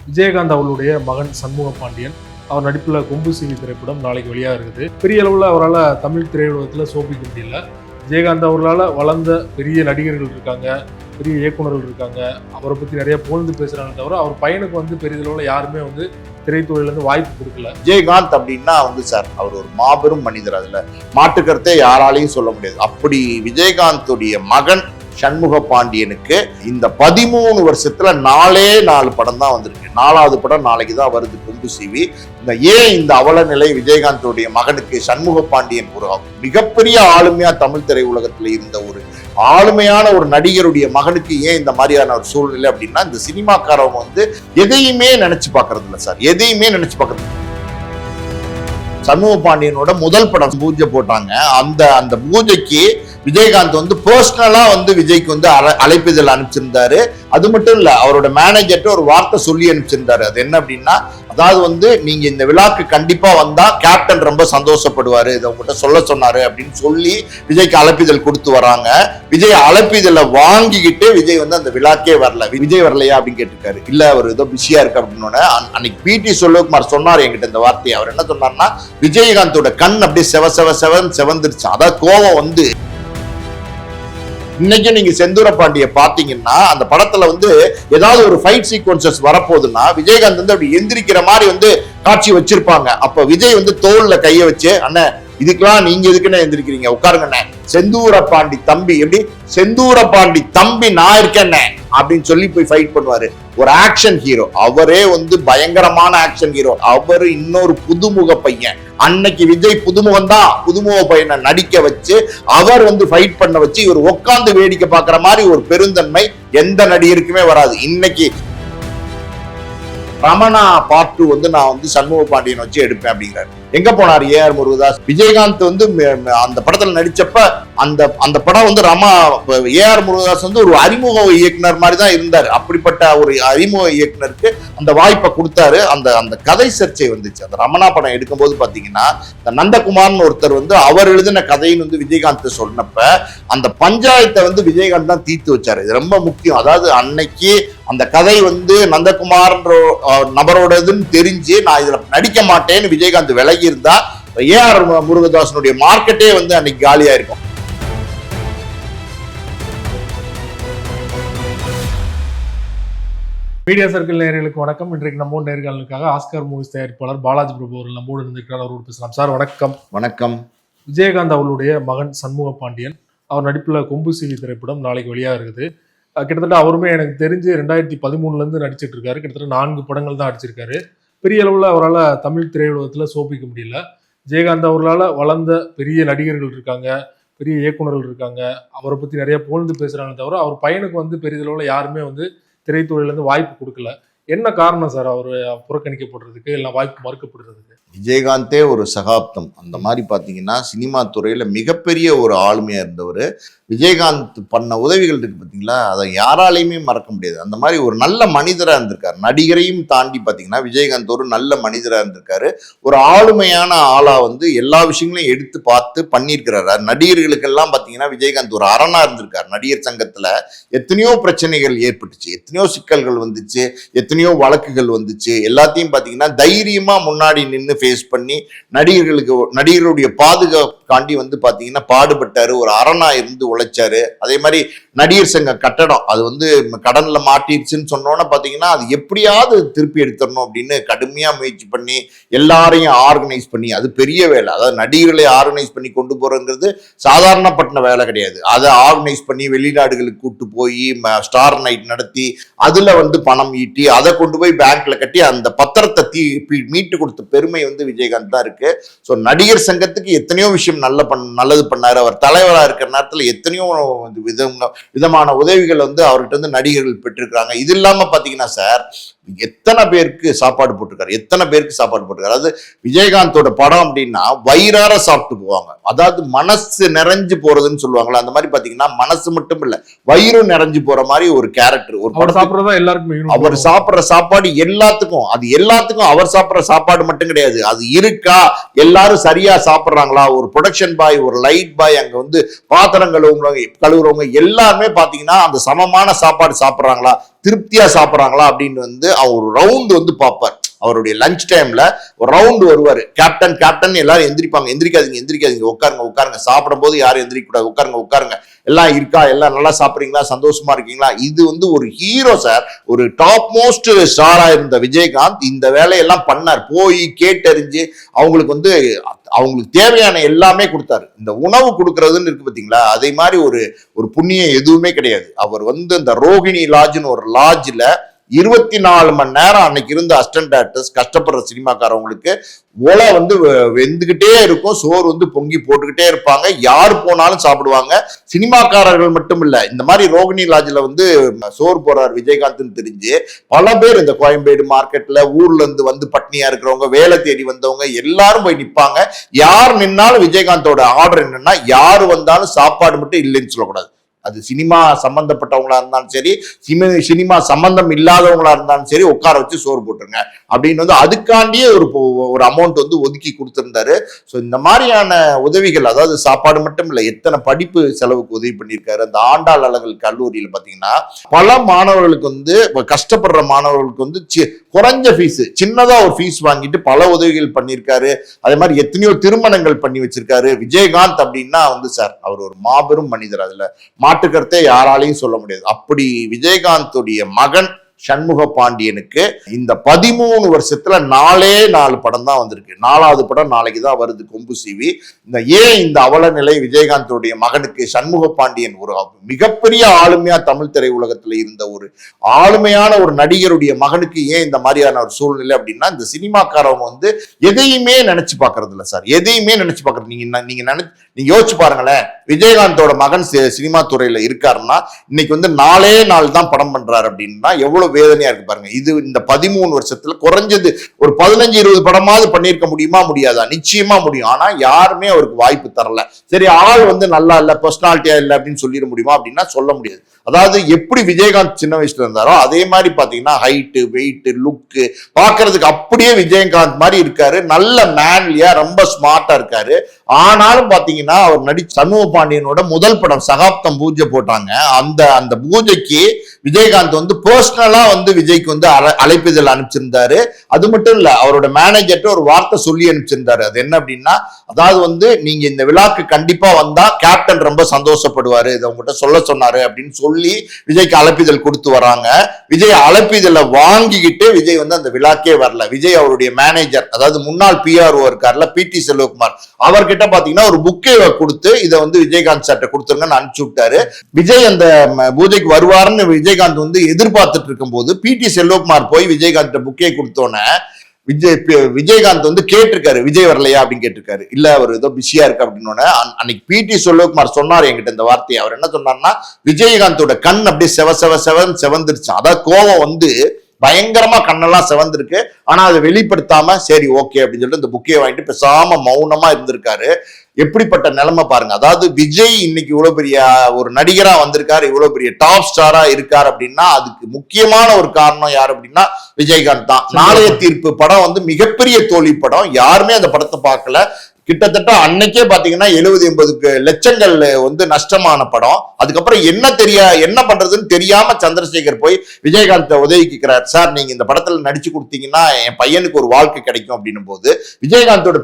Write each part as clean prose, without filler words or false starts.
விஜயகாந்த் அவர்களுடைய மகன் சண்முக பாண்டியன் அவர் நடிப்புல கொம்பு சிவி திரைப்படம் நாளைக்கு வெளியாக இருக்குது. பெரிய அளவில் அவரால் தமிழ் திரையுலகத்தில் சோபிக்க முடியல. விஜயகாந்த் அவர்களால் வளர்ந்த பெரிய நடிகர்கள் இருக்காங்க, பெரிய இயக்குநர்கள் இருக்காங்க, அவரை பற்றி நிறைய புகழ்ந்து பேசுறாங்க. தவிர அவர் பையனுக்கு பெரியதளவில் யாருமே திரைத்துறையிலேருந்து வாய்ப்பு கொடுக்கல. விஜயகாந்த் அப்படின்னா சார் அவர் ஒரு மாபெரும் மனிதர், அதுல மாற்றுக்கருத்தே யாராலையும் சொல்ல முடியாது. அப்படி விஜயகாந்துடைய மகன் சண்முக பாண்டியனுக்கு இந்த 13 வருஷத்துல 4 படம் தான் வந்திருக்கு. 4வது படம் நாளைக்கு தான் வருது, கொம்பு சிவி. இந்த அவல நிலை விஜயகாந்தோடைய மகனுக்கு சண்முக பாண்டியன் ஒரு மிகப்பெரிய ஆளுமையா தமிழ் திரை உலகத்துல இருந்த ஒரு ஆளுமையான ஒரு நடிகருடைய மகனுக்கு ஏன் இந்த மாதிரியான ஒரு சூழ்நிலை அப்படின்னா, இந்த சினிமாக்காரவங்க எதையுமே நினைச்சு பாக்குறது இல்லை சார், எதையுமே நினைச்சு பாக்குறது. சண்முக பாண்டியனோட முதல் படம் பூஜை போட்டாங்க. அந்த பூஜைக்கு விஜயகாந்த் பர்சனலா விஜய்க்கு அழைப்பிதழ் அனுப்பிச்சிருந்தாரு. அது மட்டும் இல்ல, அவரோட மேனேஜர்ட்ட ஒரு வார்த்தை சொல்லி அனுப்பிச்சிருந்தாரு. அது என்ன அப்படின்னா, அதாவது நீங்க இந்த விழாக்கு கண்டிப்பா வந்தா கேப்டன் ரொம்ப சந்தோஷப்படுவாரு, இதை உங்ககிட்ட சொல்ல சொன்னாரு அப்படின்னு சொல்லி விஜய்க்கு அழைப்பிதழ் கொடுத்து வராங்க. விஜய் அழைப்பிதழை வாங்கிக்கிட்டு விஜய் அந்த விழாக்கே வரல. விஜய் வரலையா அப்படின்னு கேட்டிருக்காரு. இல்ல அவர் ஏதோ பிஸியா இருக்கு அப்படின்னு. அன்னைக்கு பிடி செல்வகுமார் சொன்னார் என்கிட்ட இந்த வார்த்தையை. அவர் என்ன சொன்னார்னா, விஜயகாந்தோட கண் அப்படியே செவந்துருச்சு. அதாவது கோவம் இன்னைக்கு நீங்க செந்தூர பாண்டிய பாத்தீங்கன்னா அந்த படத்துல ஏதாவது ஒரு ஃபைட் சீக்வன்சஸ் வரப்போகுதுன்னா விஜயகாந்த் அப்படி எந்திரிக்கிற மாதிரி காட்சி வச்சிருப்பாங்க. அப்ப விஜய் தோல்ல கைய வச்சு, அண்ணன் இதுக்கெல்லாம் நீங்க எதுக்குன்னு எந்திரிக்கிறீங்க, உட்காருங்கண்ணே, செந்தூர பாண்டி தம்பி, எப்படி செந்தூர பாண்டி தம்பி நான் இருக்கேன்னே அப்படின்னு சொல்லி போய் ஃபைட் பண்ணுவாரு. ஒரு ஆக்ஷன் ஹீரோ அவரே, பயங்கரமான ஆக்ஷன் ஹீரோ அவரு. இன்னொரு புதுமுக பையன், அன்னைக்கு விஜய் புதுமுகம் தான், புதுமுக பையனை நடிக்க வச்சு அவர் ஃபைட் பண்ண வச்சு இவர் உட்கார்ந்து வேடிக்கை பார்க்கிற மாதிரி ஒரு பெருந்தன்மை எந்த நடிகருக்குமே வராது. இன்னைக்கு ரமணா பார்ட் 2 நான் சண்முக பாண்டியன் வச்சு எடுப்பேன் அப்படிங்கிறாரு. எங்க போனார் ஏஆர் முருகதாஸ்? விஜயகாந்த் அந்த படத்துல நடிச்சப்ப அந்த படம் ரமா ஏஆர் முருகதாஸ் ஒரு அறிமுக இயக்குனர் மாதிரி தான் இருந்தார். அப்படிப்பட்ட ஒரு அறிமுக இயக்குனருக்கு அந்த வாய்ப்பை கொடுத்தாரு. அந்த கதை சர்ச்சை வந்துச்சு. அந்த ரமணா படம் எடுக்கும் போது பாத்தீங்கன்னா, இந்த நந்தகுமார்னு ஒருத்தர் அவர் எழுதின கதைன்னு விஜயகாந்த் சொன்னப்ப அந்த பஞ்சாயத்தை விஜயகாந்த் தான் தீர்த்து வச்சாரு. இது ரொம்ப முக்கியம். அதாவது அன்னைக்கு அந்த கதை நந்தகுமார்ன்ற நபரோடதுன்னு தெரிஞ்சு நான் இதுல நடிக்க மாட்டேன்னு விஜயகாந்த் விலகி இருந்தா ஏஆர் முருகதாசனுடைய மார்க்கெட்டே அன்னைக்கு காலியா இருக்கும். மீடியா சர்க்கிள் நேயர்களுக்கு வணக்கம். இன்றைக்கு நம்மோட நேர்காணலுக்காக ஆஸ்கார் மூவிஸ் தயாரிப்பாளர் பாலாஜி பிரபு அவர்கள் நம்மோடு இருந்திருக்கிறார். அவரோடு பேசலாம். சார் வணக்கம். வணக்கம். விஜயகாந்த் அவர்களுடைய மகன் சண்முக பாண்டியன் அவர் நடிப்புல கொம்பு சிவி திரைப்படம் நாளைக்கு வெளியாக இருக்குது. கிட்டத்தட்ட அவருமே எனக்கு தெரிஞ்சு 2013 நடிச்சிட்டு இருக்காரு. கிட்டத்தட்ட 4 படங்கள் தான் அடிச்சிருக்காரு. பெரிய அளவில் அவரால் தமிழ் திரையுலகத்தில் சோபிக்க முடியல. விஜயகாந்த் அவர்களால் வளர்ந்த பெரிய நடிகர்கள் இருக்காங்க, பெரிய இயக்குநர்கள் இருக்காங்க, அவரை பற்றி நிறைய புகழ்ந்து பேசுகிறாங்க. தவிர அவர் பையனுக்கு பெரியதளவில் யாருமே திரைத்துறையிலேருந்து வாய்ப்பு கொடுக்கல. என்ன காரணம் சார் அவர் புறக்கணிக்கப்படுறதுக்கு, எல்லாம் வாய்ப்பு மறுக்கப்படுறதுக்கு? விஜயகாந்தே ஒரு சகாப்தம். அந்த மாதிரி பார்த்தீங்கன்னா சினிமா துறையில் மிகப்பெரிய ஒரு ஆளுமையாக இருந்தவர். விஜயகாந்த் பண்ண உதவிகள் இருக்கு பார்த்தீங்களா, அதை யாராலையுமே மறக்க முடியாது. அந்த மாதிரி ஒரு நல்ல மனிதராக இருந்திருக்காரு. நடிகரையும் தாண்டி பார்த்தீங்கன்னா விஜயகாந்த் ஒரு நல்ல மனிதராக இருந்திருக்காரு. ஒரு ஆளுமையான ஆளாக எல்லா விஷயங்களையும் எடுத்து பார்த்து பண்ணியிருக்கிறாரு. நடிகர்களுக்கெல்லாம் பார்த்தீங்கன்னா விஜயகாந்த் ஒரு அரணா இருந்திருக்காரு. நடிகர் சங்கத்தில் எத்தனையோ பிரச்சனைகள் ஏற்பட்டுச்சு, எத்தனையோ சிக்கல்கள் வந்துச்சு, எத்தனையோ வழக்குகள் வந்துச்சு. எல்லாத்தையும் பார்த்தீங்கன்னா தைரியமா முன்னாடி நின்று ஃபேஸ் பண்ணி நடிகர்களுடைய பாதுகாப்புக்காண்டி பார்த்தீங்கன்னா பாடுபட்டாரு. ஒரு அரணா இருந்து உழைச்சாரு. அதே மாதிரி நடிகர் சங்க கட்டடம் அது கடன்ல மாட்டிடுச்சுன்னு சொன்னோன்னு பாத்தீங்கன்னா அது எப்படியாவது திருப்பி எடுத்துடணும் அப்படின்னு கடுமையா முயற்சி பண்ணி எல்லாரையும் ஆர்கனைஸ் பண்ணி, அது பெரிய வேலை. அதாவது நடிகர்களை ஆர்கனைஸ் பண்ணி கொண்டு போறதுங்கிறது சாதாரணப்பட்ட வேலை கிடையாது. அதை ஆர்கனைஸ் பண்ணி வெளிநாடுகளுக்கு கூட்டு போய் ஸ்டார் நைட் நடத்தி அதுல பணம் ஈட்டி அதை கொண்டு போய் பேங்க்ல கட்டி அந்த பத்திரத்தை மீட்டு கொடுத்த பெருமை விஜயகாந்த் தான் இருக்கு. ஸோ நடிகர் சங்கத்துக்கு எத்தனையோ விஷயம் நல்லது பண்ணாரு. அவர் தலைவராக இருக்கிற நேரத்தில் எத்தனையோ விதமான உதவிகள் அவர்கிட்ட நடிகர்கள் பெற்றிருக்கிறாங்க. இது இல்லாம பாத்தீங்கன்னா சார் எத்தனை பேருக்கு சாப்பாடு போட்டிருக்காரு. அதாவது விஜயகாந்தோட படம் அப்படின்னா வயிறார சாப்பிட்டு போவாங்க. அதாவது மனசு நிறைஞ்சு போறதுன்னு சொல்லுவாங்களா, அந்த மாதிரி பாத்தீங்கன்னா மனசு மட்டும் இல்ல வயிறும் நிறைஞ்சு போற மாதிரி ஒரு கேரக்டர். ஒரு படம் சாப்பிட்றதா எல்லாருக்கும், அவர் சாப்பிட்ற சாப்பாடு எல்லாத்துக்கும், அது எல்லாத்துக்கும் அவர் சாப்பிட்ற சாப்பாடு மட்டும் கிடையாது, அது இருக்கா, எல்லாரும் சரியா சாப்பிட்றாங்களா, ஒரு ப்ரொடக்ஷன் பாய், ஒரு லைட் பாய், அங்க பாத்திரம் கழுவுறவங்க எல்லாருமே எல்லாருமே பாத்தீங்கன்னா அந்த சமமான சாப்பாடு சாப்பிட்றாங்களா, திருப்தியா சாப்பிட்றாங்களா அப்படின்னு வந்து அவர் ரவுண்ட் வந்து பார்ப்பார். அவருடைய லஞ்ச் டைம்ல ஒரு ரவுண்ட் வருவாரு. கேப்டன் கேப்டன் எல்லாரும் எந்திரிப்பாங்க. எந்திரிக்காதீங்க எந்திரிக்காதீங்க, உட்காருங்க உட்காருங்க, சாப்பிடும் போது யாரும் எந்திரிக்க கூடாது, உட்காருங்க உட்காருங்க, எல்லாம் இருக்கா, எல்லாம் நல்லா சாப்பிட்றீங்களா, சந்தோஷமா இருக்கீங்களா. இது வந்து ஒரு ஹீரோ சார். ஒரு டாப் மோஸ்ட் ஸ்டாரா இருந்த விஜயகாந்த் இந்த வேலையெல்லாம் பண்ணார். போய் கேட்டறிஞ்சு அவங்களுக்கு வந்து அவங்களுக்கு தேவையான எல்லாமே கொடுத்தாரு. இந்த உணவு கொடுக்கறதுன்னு இருக்கு பாத்தீங்களா, அதே மாதிரி ஒரு புண்ணியம் எதுவுமே கிடையாது. அவர் வந்து இந்த ரோகிணி லாட்ஜ்னு ஒரு லாட்ஜ்ல 24 மணி நேரம் அன்னைக்கு இருந்த அசிஸ்டன்ட் டைரக்டர்ஸ், கஷ்டப்படுற சினிமாக்காரவங்களுக்கு ஒலை வந்து வெந்துகிட்டே இருக்கும், சோறு வந்து பொங்கி போட்டுக்கிட்டே இருப்பாங்க, யார் போனாலும் சாப்பிடுவாங்க. சினிமாக்காரர்கள் மட்டும் இல்ல, இந்த மாதிரி ரோகிணி லாட்ஜ்ல வந்து சோறு போறார் விஜயகாந்த்னு தெரிஞ்சு பல பேர் இந்த கோயம்பேடு மார்க்கெட்ல ஊர்ல இருந்து வந்து பட்னியா இருக்கிறவங்க, வேலை தேடி வந்தவங்க எல்லாரும் போய் நிப்பாங்க. யார் நின்னாலும் விஜயகாந்தோட ஆர்டர் என்னன்னா, யாரு வந்தாலும் சாப்பாடு மட்டும் இல்லைன்னு சொல்லக்கூடாது. அது சினிமா சம்பந்தப்பட்டவங்களா இருந்தாலும் சரி, சினிமா சம்பந்தம் இல்லாதவங்களா இருந்தாலும் சரி, உட்கார வச்சு சோறு போட்டுருங்க அப்படின்னு வந்து அதுக்காண்டியே ஒரு அமௌண்ட் வந்து ஒதுக்கி கொடுத்திருந்தாரு. ஸோ இந்த மாதிரியான உதவிகள், அதாவது சாப்பாடு மட்டும் இல்லை, எத்தனை படிப்பு செலவுக்கு உதவி பண்ணியிருக்காரு. அந்த ஆண்டாள் அழகல் கல்லூரியில பாத்தீங்கன்னா பல மாணவர்களுக்கு வந்து, கஷ்டப்படுற மாணவர்களுக்கு வந்து குறைஞ்ச ஃபீஸ், சின்னதா ஒரு ஃபீஸ் வாங்கிட்டு பல உதவிகள் பண்ணியிருக்காரு. அதே மாதிரி எத்தனையோ திருமணங்கள் பண்ணி வச்சிருக்காரு. விஜயகாந்த் அப்படின்னா வந்து சார் அவர் ஒரு மாபெரும் மனிதர், அதுல மாட்டுக்கருத்தை யாராலையும் சொல்ல முடியாது. அப்படி விஜயகாந்துடைய மகன் சண்முக பாண்டியனுக்கு இந்த 13 வருஷத்துல 4 படம் தான் வந்திருக்கு. 4வது படம் நாளைக்கு தான் வருது, கொம்பு சீவி. இந்த அவல நிலை விஜயகாந்தோடைய மகனுக்கு, சண்முக பாண்டியன் ஒரு மிகப்பெரிய ஆளுமையா தமிழ் திரை உலகத்துல இருந்த ஒரு ஆளுமையான ஒரு நடிகருடைய மகனுக்கு ஏன் இந்த மாதிரியான ஒரு சூழ்நிலை அப்படின்னா, இந்த சினிமாக்காரவங்க வந்து எதையுமே நினைச்சு பாக்குறது இல்லை சார், எதையுமே நினைச்சு பாக்குறது. நீங்க யோசிச்சு பாருங்களேன், விஜயகாந்தோட மகன் சினிமா துறையில இருக்காருன்னா இன்னைக்கு வந்து 4 தான் படம் பண்றாரு அப்படின்னா எவ்வளவு வேதனையா இருக்கு பாருங்க. இது இந்த 13 வருஷத்துல குறைஞ்சது ஒரு 15-20 படமாவது பண்ணிருக்க முடியுமா, முடியாதா? நிச்சயமா முடியும். ஆனா யாருமே அவருக்கு வாய்ப்பு தரல. சரி, ஆள் வந்து நல்லா இல்ல, பர்சனாலிட்டியா இல்ல அப்படின்னு சொல்லிட முடியுமா அப்படின்னா சொல்ல முடியாது. அதாவது எப்படி விஜயகாந்த் சின்ன வயசுல இருந்தாரோ அதே மாதிரி பாத்தீங்கன்னா ஹைட்டு, வெயிட், லுக்கு பாக்குறதுக்கு அப்படியே விஜயகாந்த் மாதிரி இருக்காரு. நல்ல மேன்லியா, ரொம்ப ஸ்மார்ட்டா இருக்காரு. ஆனாலும் பாத்தீங்கன்னா அவர் நடிச்ச சண்முக பாண்டியனோட முதல் படம் சகாப்தம் பூஜை போட்டாங்க. அந்த பூஜைக்கு விஜயகாந்த் வந்து பர்சனலா வந்து விஜய்க்கு வந்து அழைப்பிதழ் அனுப்பிச்சிருந்தாரு. அது மட்டும் இல்ல, அவரோட மேனேஜர்ட்ட ஒரு வார்த்தை சொல்லி அனுப்பிச்சிருந்தாரு. அது என்ன அப்படின்னா, அதாவது வந்து நீங்க இந்த விழாக்கு கண்டிப்பா வந்தா கேப்டன் ரொம்ப சந்தோஷப்படுவாரு, இதை உங்ககிட்ட சொல்ல சொன்னாரு அப்படின்னு சொல்லி விஜய்க்கு அழைப்பிதழ் கொடுத்து வராங்க. விஜய் அழைப்பிதழை வாங்கிக்கிட்டு விஜய் வந்து அந்த விழாக்கே வரல. விஜய் அவருடைய மேனேஜர், அதாவது முன்னாள் PRO இருக்காருல, PT செல்வகுமார், அவர்கிட்ட பாத்தீங்கன்னா ஒரு புக்கே கொடுத்து இதை வந்து விஜயகாந்த் சார்ட்ட கொடுத்துருங்கன்னு அனுப்பிச்சு விட்டாரு. விஜய் அந்த பூஜைக்கு வருவாருன்னு விஜயகாந்த் வந்து எதிர்பார்த்துட்டு இருக்கும் போது PT செல்வகுமார் போய் விஜயகாந்த் புக்கே கொடுத்தோன்னே விஜயகாந்த் வந்து கேட்டிருக்காரு, விஜய் வரலையா அப்படின்னு கேட்டிருக்காரு. இல்ல அவர் ஏதோ பிஸியா இருக்கு அப்படின்னு. அன்னைக்கு PT செல்வகுமார் சொன்னார் என்கிட்ட இந்த வார்த்தையை. அவர் என்ன சொன்னார்னா, விஜயகாந்தோட கண் அப்படியே செவந்துருச்சு. அதாவது கோபம் வந்து பயங்கரமா கண்ணெல்லாம் செவந்திருக்கு. ஆனா அதை வெளிப்படுத்தாம சரி ஓகே அப்படின்னு சொல்லிட்டு இந்த புக்கையை வாங்கிட்டு பேசாம மௌனமா இருந்திருக்காரு. எப்படிப்பட்ட நிலைமை பாருங்க. அதாவது விஜய் இன்னைக்கு இவ்வளவு பெரிய ஒரு நடிகரா வந்திருக்காரு, இவ்வளவு பெரிய டாப் ஸ்டாரா இருக்காரு அப்படின்னா அதுக்கு முக்கியமான ஒரு காரணம் யார் அப்படின்னா விஜயகாந்த் தான். நாளைய தீர்ப்பு படம் வந்து மிகப்பெரிய தோல்வி படம், யாருமே அந்த படத்தை பார்க்கல. கிட்டத்தட்ட அன்னைக்கே பாத்தீங்கன்னா 70-80 லட்சங்கள் வந்து நஷ்டமான படம். அதுக்கப்புறம் என்ன பண்றதுன்னு தெரியாம சந்திரசேகர் போய் விஜயகாந்த் உதவி கேட்கிறார். சார் நீங்க இந்த படத்துல நடிச்சு கொடுத்தீங்கன்னா என் பையனுக்கு ஒரு வாழ்க்கை கிடைக்கும் அப்படின்னும் போது விஜயகாந்தோட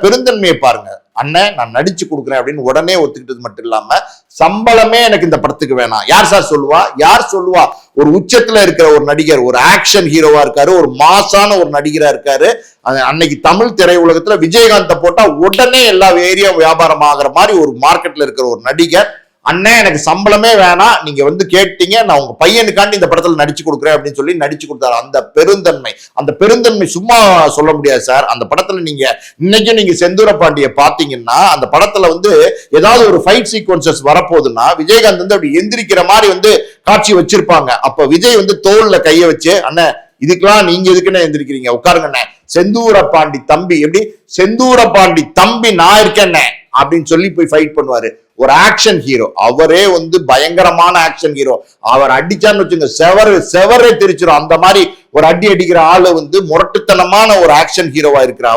பெருந்தன்மையை பாருங்க. அண்ணன் நான் நடிச்சு கொடுக்குறேன் அப்படின்னு உடனே ஒத்துக்கிட்டது மட்டும் இல்லாம சம்பளமே எனக்கு இந்த படத்துக்கு வேணாம். யார் சார் சொல்லுவா, யார் சொல்லுவா? ஒரு உச்சத்துல இருக்கிற ஒரு நடிகர், ஒரு ஆக்ஷன் ஹீரோவா இருக்காரு, ஒரு மாசான ஒரு நடிகரா இருக்காரு. அன்னைக்கு தமிழ் திரை உலகத்துல விஜயகாந்தை போட்டா உடனே எல்லா ஏரியா வியாபாரம் ஆகிற மாதிரி ஒரு மார்க்கெட்ல இருக்கிற ஒரு நடிகர், அண்ணன் எனக்கு சம்பளமே வேணாம், நீங்க வந்து கேட்டீங்க, நான் உங்க பையனுக்காண்டி இந்த படத்துல நடிச்சு கொடுக்குறேன் அப்படின்னு சொல்லி நடிச்சு கொடுத்தாரு. அந்த பெருந்தன்மை சும்மா சொல்ல முடியாது சார். அந்த படத்துல நீங்க இன்னைக்கு நீங்க செந்தூர பாண்டிய பாத்தீங்கன்னா அந்த படத்துல வந்து ஏதாவது ஒரு ஃபைட் சீக்வன்சஸ் வரப்போகுதுன்னா விஜயகாந்த் வந்து அப்படி எந்திரிக்கிற மாதிரி வந்து காட்சி வச்சிருப்பாங்க. அப்ப விஜய் வந்து தோல்ல கைய வச்சு, அண்ணன் இதுக்கெல்லாம் நீங்க எதுக்குன்னு எந்திரிக்கிறீங்க, உட்காருங்க, செந்தூர பாண்டி தம்பி, எப்படி செந்தூர பாண்டி தம்பி நான் இருக்கேன் அப்படின்னு சொல்லி போய் ஃபைட் பண்ணுவாரு. ஒரு ஆக்ஷன் ஹீரோ, அவரே வந்து பயங்கரமான ஆக்ஷன் ஹீரோ. அவர் அடிச்சான்னு வச்சுங்க செவரே தெரிச்சிடும். அந்த மாதிரி ஒரு அடி அடிக்கிற ஆளு வந்து முரட்டுத்தனமான ஒரு ஆக்ஷன் ஹீரோவா இருக்கிற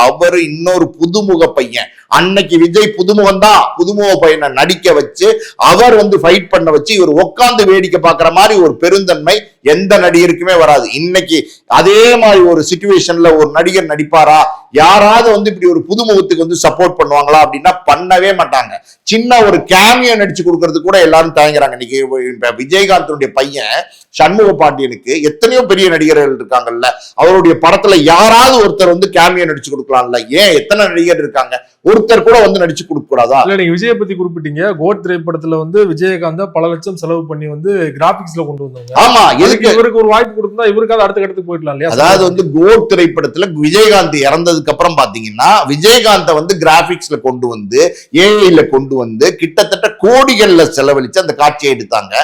அவரு இன்னொரு புதுமுக பையன். அன்னைக்கு விஜய் புதுமுகம் தான், புதுமுக பையனை நடிக்க வச்சு அவர் வந்து ஃபைட் பண்ண வச்சு இவர் உட்கார்ந்து வேடிக்கை பார்க்கிற மாதிரி ஒரு பெருந்தன்மை எந்த நடிகருக்குமே வராது. இன்னைக்கு அதே மாதிரி ஒரு சிச்சுவேஷன்ல ஒரு நடிகர் நடிப்பாரா? யாராவது வந்து இப்படி ஒரு புதுமுகத்துக்கு வந்து சப்போர்ட் பண்ணுவாங்களா அப்படின்னா பண்ணவே மாட்டாங்க. சின்ன ஒரு கேமியோ நடிச்சு கொடுக்கறது கூட எல்லாரும் தயங்குறாங்க. இன்னைக்கு விஜயகாந்தனுடைய பையன் சண்முக பாண்டியனுக்கு எத்தனையோ பெரிய நடிகர்கள் இருக்காங்கல்ல, அவருடைய படத்துல யாராவது ஒருத்தர் வந்து கேமியோ நடிச்சு கொடுக்கலாம்ல? ஏன் எத்தனை நடிகர் இருக்காங்க, ஒருத்தர் கூட வந்து நடிச்சு கொடுக்க கூடாதா? இல்ல, நீங்க விஜய பத்தி குறிப்பிட்டீங்க. கோட் திரைப்படத்துல வந்து விஜயகாந்த பல லட்சம் செலவு பண்ணி வந்து கிராபிக்ஸ்ல கொண்டு வந்தாங்க. ஆமா, எதுக்கு இவருக்கு ஒரு வாய்ப்பு கொடுத்தா இவருக்காவது அடுத்த கட்டத்துக்கு போயிடலாம் இல்லையா? அதாவது வந்து கோட் திரைப்படத்துல விஜயகாந்த் இறந்ததுக்கு அப்புறம் பாத்தீங்கன்னா விஜயகாந்த வந்து கிராபிக்ஸ்ல கொண்டு வந்து ஏஐல கொண்டு வந்து கிட்டத்தட்ட கோடிகள்ல செலவழிச்சு அந்த காட்சியை எடுத்தாங்க.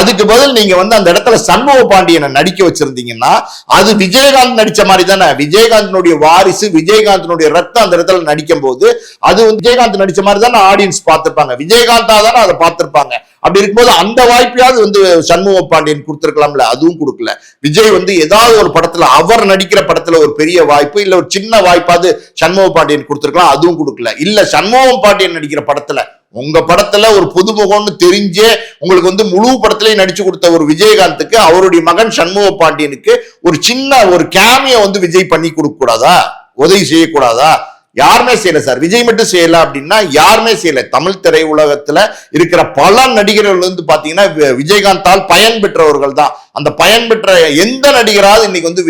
அதுக்கு பதில் நீங்க வந்து அந்த இடத்துல சண்முக பாண்டியனை நடிக்க வச்சிருந்தீங்கன்னா அது விஜயகாந்த் நடிச்ச மாதிரி தானே. விஜயகாந்தனுடைய வாரிசு, விஜயகாந்தனுடைய ரத்தம் அந்த இடத்துல நடிக்கும் போது அது விஜயகாந்த் நடிச்ச மாதிரி தானே ஆடியன்ஸ் பார்த்திருப்பாங்க, விஜயகாந்தா தானே அதை பார்த்திருப்பாங்க. அப்படி இருக்கும்போது அந்த வாய்ப்பையாவது வந்து சண்முக பாண்டியன் கொடுத்திருக்கலாம்ல, அதுவும் கொடுக்கல. விஜய் வந்து ஏதாவது ஒரு படத்துல அவர் நடிக்கிற படத்துல ஒரு பெரிய வாய்ப்பு இல்ல ஒரு சின்ன வாய்ப்பாவது சண்முக பாண்டியன் கொடுத்திருக்கலாம், அதுவும் கொடுக்கல. இல்ல சண்முக பாண்டியன் நடிக்கிற படத்துல உங்க படத்துல ஒரு புதுமுகம்னு தெரிஞ்சே உங்களுக்கு வந்து முழு படத்திலேயே நடிச்சு கொடுத்த ஒரு விஜயகாந்துக்கு அவருடைய மகன் சண்முக பாண்டியனுக்கு ஒரு சின்ன ஒரு கேமியோ வந்து விஜய் பண்ணி கொடுக்க கூடாதா? உதவி செய்யக்கூடாதா? யாருமே செய்யல சார். விஜய் மட்டும் செய்யல அப்படின்னா யாருமே செய்யல. தமிழ் திரையுலகத்துல இருக்கிற பல நடிகர்கள் வந்து பாத்தீங்கன்னா விஜயகாந்தால் பயன் பெற்றவர்கள் தான். அந்த பயன் பெற்ற எந்த நடிகராவது இன்னைக்கு வந்து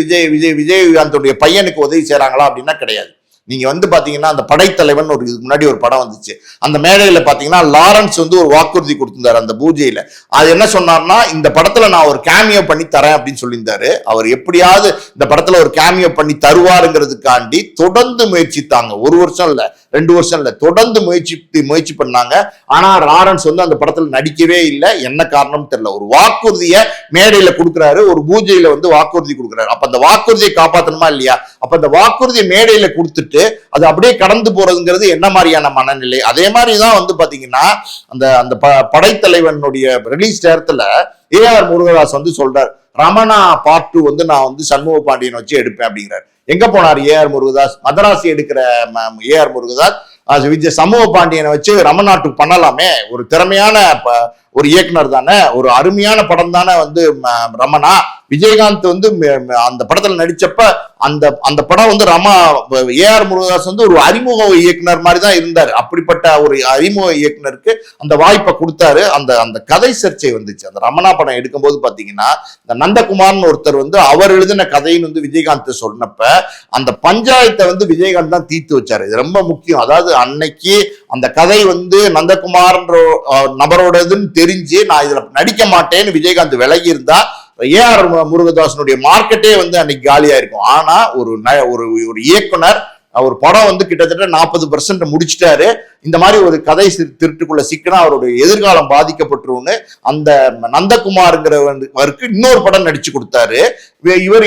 விஜயகாந்தோடைய பையனுக்கு உதவி செய்யறாங்களா அப்படின்னா கிடையாது. நீங்க வந்து பாத்தீங்கன்னா அந்த படைத்தலைவன் ஒரு இதுக்கு முன்னாடி ஒரு படம் வந்துச்சு. அந்த மேடையில பாத்தீங்கன்னா லாரன்ஸ் வந்து ஒரு வாக்குறுதி கொடுத்திருந்தாரு அந்த பூஜையில. அது என்ன சொன்னார்னா, இந்த படத்துல நான் ஒரு கேமியோ பண்ணி தரேன் அப்படின்னு சொல்லியிருந்தாரு. அவர் எப்படியாவது இந்த படத்துல ஒரு கேமியோ பண்ணி தருவாருங்கிறதுக்காண்டி தொடர்ந்து முயற்சித்தாங்க. 1 வருஷம் இல்ல, 2 வருஷம் இல்ல, தொடர்ந்து முயற்சி பண்ணாங்க. ஆனா லாரன்ஸ் வந்து அந்த படத்துல நடிக்கவே இல்லை. என்ன காரணம் தெரியல. ஒரு வாக்குறுதியை மேடையில கொடுக்குறாரு, ஒரு பூஜையில வந்து வாக்குறுதி கொடுக்குறாரு. அப்ப அந்த வாக்குறுதியை காப்பாற்றணுமா இல்லையா? அப்ப அந்த வாக்குறுதியை மேடையில கொடுத்துட்டு அது அப்படியே கடந்து போறதுங்கிறது என்ன மாதிரியான மனநிலை? அதே மாதிரிதான் வந்து பாத்தீங்கன்னா அந்த படைத்தலைவனுடைய ரிலீஸ் நேரத்துல ஏஆர் முருகதாஸ் வந்து சொல்றாரு, ரமணா பார்ட் 2 வந்து நான் வந்து சண்முக பாண்டியன் வச்சு எடுப்பேன் அப்படிங்கிறார். எங்க போனார் ஏஆர் முருகதாஸ்? மதராசி எடுக்கிற ஏஆர் முருகதாஸ் விஜய் சண்முக பாண்டியனை வச்சு ரமணா 2 பண்ணலாமே, ஒரு திறமையான ஒரு இயக்குனர் தானே, ஒரு அருமையான படம் தானே வந்து ரமணா. விஜயகாந்த் வந்து அந்த படத்துல நடிச்சப்ப அந்த படம் வந்து ஏஆர் முருகதாஸ் வந்து ஒரு அறிமுக இயக்குனர் மாதிரி தான் இருந்தார். அப்படிப்பட்ட ஒரு அறிமுக இயக்குனருக்கு அந்த வாய்ப்பை கொடுத்தாரு. அந்த கதை சர்ச்சை வந்துச்சு. அந்த ரமணா படம் எடுக்கும்போது பாத்தீங்கன்னா இந்த நந்தகுமார்னு ஒருத்தர் வந்து அவர் எழுதின கதைன்னு வந்து விஜயகாந்த் சொன்னப்ப அந்த பஞ்சாயத்தை வந்து விஜயகாந்த் தான் தீர்த்து வச்சாரு. இது ரொம்ப முக்கியம். அதாவது அன்னைக்கு அந்த கதை வந்து நந்தகுமார்ன்ற நபரோடதுன்னு தெரிஞ்சு நான் இதுல நடிக்க மாட்டேன்னு விஜயகாந்த் விலகி இருந்தா ஏஆர் முருகதாசனுடைய மார்க்கெட்டே வந்து அன்னைக்கு காலியா இருக்கும். ஆனா ஒரு இயக்குனர் ஒரு படம் வந்து கிட்டத்தட்ட 40% முடிச்சிட்டாரு. இந்த மாதிரி ஒரு கதை திருட்டுக்குள்ள சிக்கினா அவருடைய எதிர்காலம் பாதிக்கப்பட்டுருன்னு அந்த நந்தகுமார்ங்கிறவருக்கு இன்னொரு படம் நடிச்சு கொடுத்தாரு. இவர்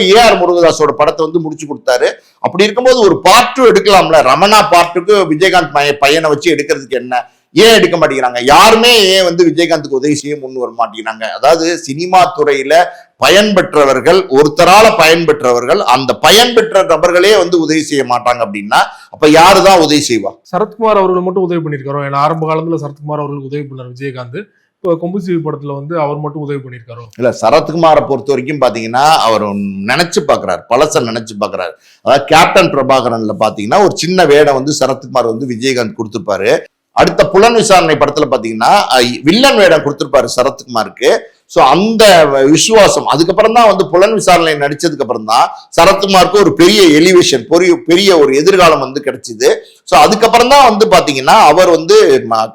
ஏஆர் முருகதாஸோட படத்தை வந்து முடிச்சு கொடுத்தாரு. அப்படி இருக்கும்போது ஒரு பார்ட் 2 எடுக்கலாம்ல. ரமணா பார்ட்டுக்கு விஜயகாந்த் பையனை வச்சு எடுக்கிறதுக்கு என்ன, ஏன் எடுக்க மாட்டேங்கிறாங்க? யாருமே ஏன் வந்து விஜயகாந்துக்கு உதவி செய்ய முன் வர மாட்டேங்கிறாங்க? அதாவது சினிமா துறையில பயன்பெற்றவர்கள், ஒருத்தரால பயன்பெற்றவர்கள், அந்த பயன்பெற்ற நபர்களே வந்து உதவி செய்ய மாட்டாங்க அப்படின்னா அப்ப யாருதான் உதவி செய்வா? சரத்குமார் அவர்கள் மட்டும் உதவி பண்ணிருக்காரோ? ஏன்னா ஆரம்ப காலத்துல சரத்குமார் அவர்களுக்கு உதவி பண்ணார் விஜயகாந்த். இப்போ கொம்புசிவி படத்துல வந்து அவர் மட்டும் உதவி பண்ணிருக்காரோ? இல்ல, சரத்குமாரை பொறுத்த வரைக்கும் பாத்தீங்கன்னா அவர் நினைச்சு பாக்குறாரு, பழச நினைச்சு பாக்குறாரு. அதாவது கேப்டன் பிரபாகரன்ல பாத்தீங்கன்னா ஒரு சின்ன வேடம் வந்து சரத்குமார் வந்து விஜயகாந்த் கொடுத்திருப்பாரு. அடுத்த புலன் விசாரணை படத்துல பாத்தீங்கன்னா வில்லன் வேடம் கொடுத்திருப்பாரு சரத்குமாருக்கு. சோ அந்த விசுவாசம் அதுக்கப்புறம் தான் வந்து புலன் விசாரணை நடிச்சதுக்கு அப்புறம் தான் சரத்குமாருக்கு ஒரு பெரிய எலிவேஷன், பெரிய ஒரு எதிர்காலம் வந்து கிடைச்சது. சோ அதுக்கப்புறம் தான் வந்து பாத்தீங்கன்னா அவர் வந்து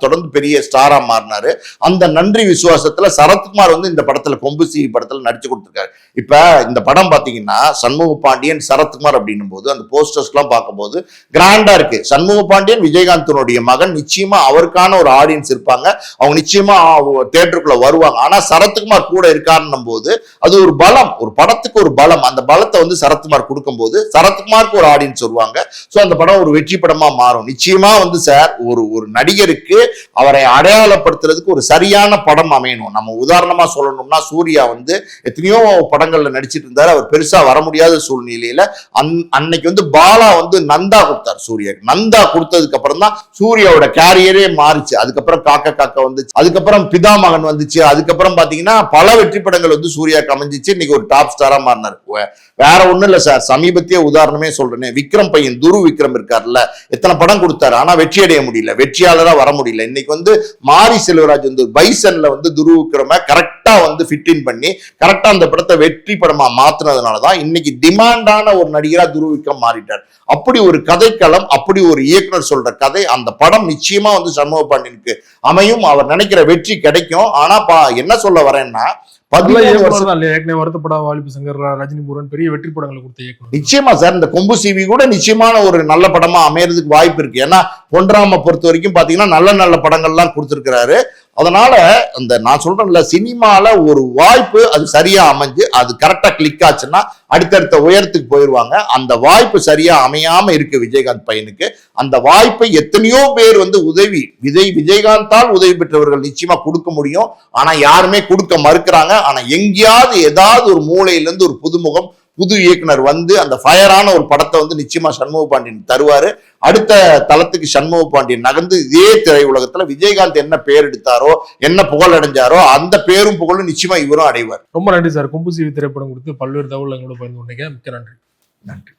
தொடர்ந்து பெரிய ஸ்டாரா மாறினாரு. அந்த நன்றி விசுவாசத்துல சரத்குமார் வந்து இந்த படத்துல கொம்புசி படத்துல நடிச்சு கொடுத்திருக்காரு. இப்ப இந்த படம் பாத்தீங்கன்னா சண்முக பாண்டியன் சரத்குமார் அப்படின்னும் போது அந்த போஸ்டர்ஸ் எல்லாம் பார்க்கும்போது கிராண்டா இருக்கு. சண்முக பாண்டியன் விஜயகாந்தனுடைய மகன், நிச்சயமா அவருக்கான ஒரு ஆடியன்ஸ் இருப்பாங்க, அவங்க நிச்சயமா தியேட்டருக்குள்ள வருவாங்க. ஆனா சரத் சரத்குமார் கூட இருக்காருன்னும் போது அது ஒரு பலம், ஒரு படத்துக்கு ஒரு பலம். அந்த பலத்தை வந்து சரத்குமார் கொடுக்கும்போது சரத்குமாருக்கு ஒரு ஆடியன்ஸ் வருவாங்க. ஸோ அந்த படம் ஒரு வெற்றி படமா மாறும். நிச்சயமா வந்து சார் ஒரு நடிகருக்கு அவரை அடையாளப்படுத்துறதுக்கு ஒரு சரியான படம் அமையணும். நம்ம உதாரணமா சொல்லணும்னா சூர்யா வந்து எத்தனையோ படங்கள்ல நடிச்சிட்டு இருந்தாரு. அவர் பெருசா வர முடியாத சூழ்நிலையில அன்னைக்கு வந்து பாலா வந்து நந்தா கொடுத்தார் சூர்யா. நந்தா கொடுத்ததுக்கு அப்புறம் தான் சூர்யாவோட கேரியரே மாறிச்சு. அதுக்கப்புறம் காக்க காக்க வந்துச்சு, அதுக்கப்புறம் பிதாமகன் வந்துச்சு, அதுக்கப்புறம் பாத்தீங்கன்னா பல வெற்றி படங்கள் வந்து சூர்யாக்கு அமைஞ்சிச்சு. இன்னைக்கு ஒரு டாப் ஸ்டாரா மாறினார். வேற ஒண்ணும் இல்ல சார், சமீபத்திய உதாரணமே சொல்றேன். விக்ரம் பையன் துரு விக்ரம் இருக்காருல்ல, எத்தனை படம் கொடுத்தாரு, ஆனா வெற்றி அடைய முடியல, வெற்றியாளரா வர முடியல. இன்னைக்கு வந்து மாரி செல்வராஜ் வந்து பைசன்ல வந்து துரு விக்ரம கரெக்டா வந்து ஃபிட் இன் பண்ணி கரெக்டா அந்த படத்தை வெற்றி படமா மாத்தினதுனாலதான் இன்னைக்கு டிமாண்டான ஒரு நடிகரா துரு விக்ரம் மாறிட்டார். அப்படி ஒரு கதைக்களம், அப்படி ஒரு இயக்குனர் சொல்ற கதை, அந்த படம் நிச்சயமா வந்து சண்முக பாண்டியனுக்கு அமையும். அவர் நினைக்கிற வெற்றி கிடைக்கும். ஆனா என்ன சொல்ல வரேன்னா, வருத்தப்பட வாலிபு சங்கர், ரஜினி முருகன் பெரிய வெற்றி படங்களை கொடுத்த இயக்குனர். நிச்சயமா சார், இந்த கொம்பு சிவி கூட நிச்சயமான ஒரு நல்ல படமா அமையறதுக்கு வாய்ப்பு இருக்கு. ஏன்னா பொன்ராம பொறுத்த வரைக்கும் பாத்தீங்கன்னா நல்ல நல்ல படங்கள்லாம் கொடுத்திருக்கிறாரு. அதனால அந்த நான் சொல்றேன்ல, சினிமால ஒரு வாய்ப்பு அது சரியா அமைஞ்சு அது கரெக்டா கிளிக் ஆச்சுன்னா அடுத்தடுத்த உயரத்துக்கு போயிருவாங்க. அந்த வாய்ப்பு சரியா அமையாம இருக்கு விஜயகாந்த் பையனுக்கு. அந்த வாய்ப்பை எத்தனையோ பேர் வந்து விஜயகாந்தால் உதவி பெற்றவர்கள் நிச்சயமா கொடுக்க முடியும். ஆனா யாருமே கொடுக்க மறுக்கிறாங்க. ஆனா எங்கேயாவது ஏதாவது ஒரு மூலையில இருந்து ஒரு புதுமுகம், புது இயக்குனர் வந்து அந்த ஃபயரான ஒரு படத்தை வந்து நிச்சயமா சண்முக பாண்டியன் தருவாரு. அடுத்த தளத்துக்கு சண்முக பாண்டியன் நகர்ந்து இதே திரையுலகத்துல விஜயகாந்த் என்ன பேர் எடுத்தாரோ, என்ன புகழ் அடைஞ்சாரோ அந்த பேரும் புகழும் நிச்சயமா இவரும் அடைவார். ரொம்ப நன்றி சார். கொம்பு சிவி திரைப்படம் கொடுத்து பல்வேறு தகவல்களோட பகிர்ந்து கொண்டீங்க. மிக்க நன்றி. நன்றி.